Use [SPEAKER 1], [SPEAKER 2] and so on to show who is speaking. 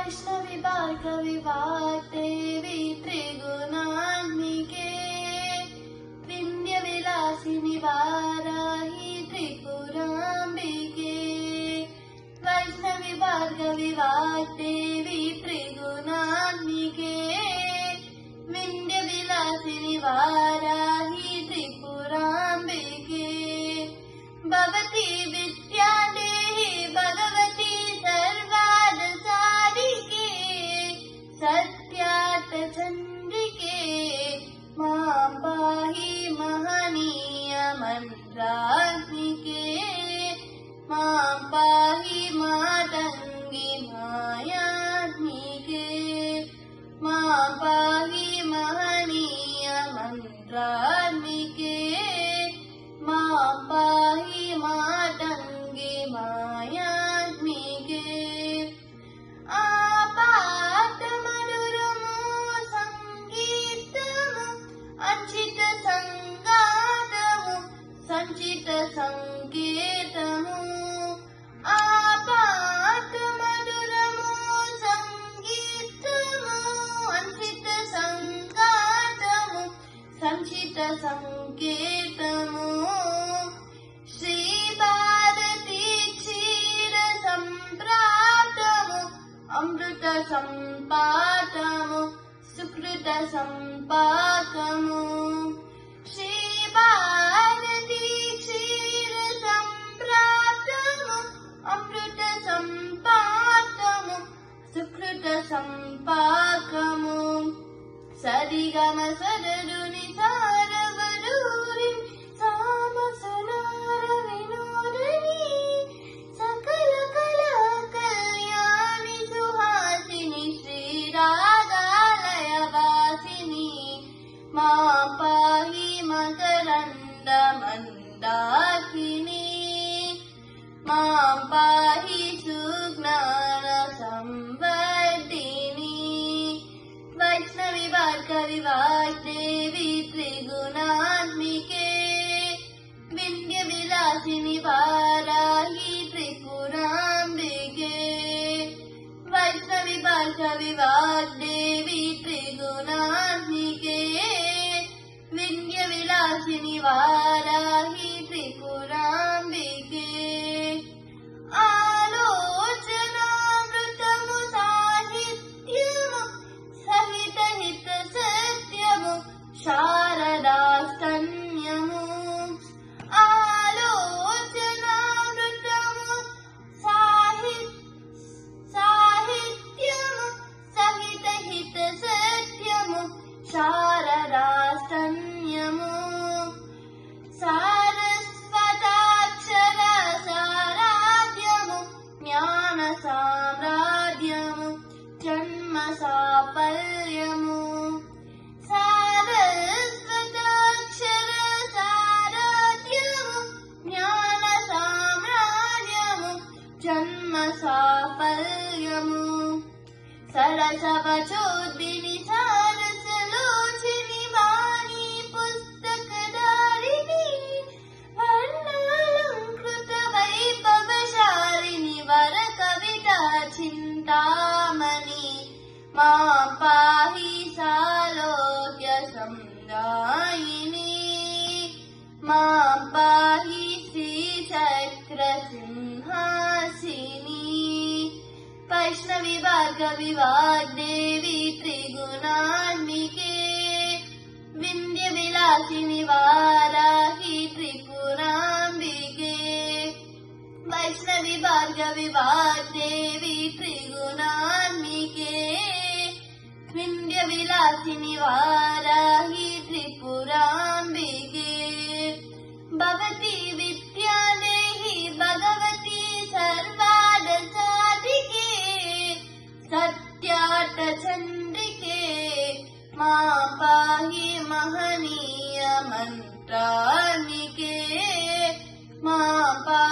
[SPEAKER 1] वैष्णवी भार्गवी वाग्देवी त्रिगुणात्मिके विन्ध्यविलासिनि वाराहि त्रिपुराम्बिके वैष्णवी भार्गवी वाग्देवी त्रिगुणात्मिके विन्ध्यविलासिनि वाराहि त्रिपुराम्बिके भवती विद्यादेहि भगवती सर्वार्थसाधिके सत्यार्थचन्द्रिके मां पाहि महनीय मन्त्रात्मिके मां पाहि मातङ्गी मायात्मिके मां पाहि महनीय मन्त्रात्मिके मां पाहि मातङ्गी मायात्मिके आपातमधुरमु सङ्गीतमु अचित संगातमु संचित संकेतमु आपातमधुरमु सङ्गीतमु अचित संगातमु संचित संकेतमु श्रीभारती क्षीर सम्प्राप्तमु अमृत सम्पातमु सुकृत सम्पाकमु श्रीभारती क्षीर सम्प्राप्तमु अमृत सम्पातमु सुकृत सम्पाकमु सरिगम सदरुनि सारवरूरि सामसुनार विनोदिनी सकल कला कल्याणि सुहासिनि श्रीरागालयवासिनि मां पाहि मकरन्द मन्दाकिनी मां पाहि सुज्ञान संवर्धिनी वैष्णवी भार्गवी वाग्देवी त्रिगुणात्मिके विन्ध्यविलासिनि वाराहि त्रिपुराम्बिके वैष्णवी भार्गवी वाग्देवी त्रिगुणात्मिके विन्ध्यविलासिनि वाराहि त्रिपुराम्बिके आलोचनामृतमु साहित्यमु सहित हित सत्यमु शारदास्तन्यमु आलोचनामृतमु साहित्यमु सहित हित सत्यमु शारदास्तन्यमु सारस्वताक्षर साराध्यमु ज्ञान साम्राज्यमु जन्म साफल्यमु सारस्वताक्षर साराध्यमु ज्ञान साम्राज्यमु जन्म साफल्यमु सरसवचोद्दिनि सारसलोचिनि वाणी पुस्तकधारिणि वर्णालङ्कृत वैभवशालिनि वरकविता चिन्तामणि मां पाहि सालोक्य संदायिनी मां पाहि श्रीचक्र सिंहासिनी वैष्णवी भार्गवी वाग्देवी त्रिगुणात्मिके विन्ध्यविलासिनि वाराहि त्रिपुराम्बिके वैष्णवी भार्गवी वाग्देवी त्रिगुणात्मिके विन्ध्यविलासिनि वाराहि त्रिपुराम्बिके भवती विद्यादेहि भगवती सर्वार्थसाधिके सत्यार्थचन्द्रिके मां पाहि महनीय मन्त्रात्मिके मां पाहि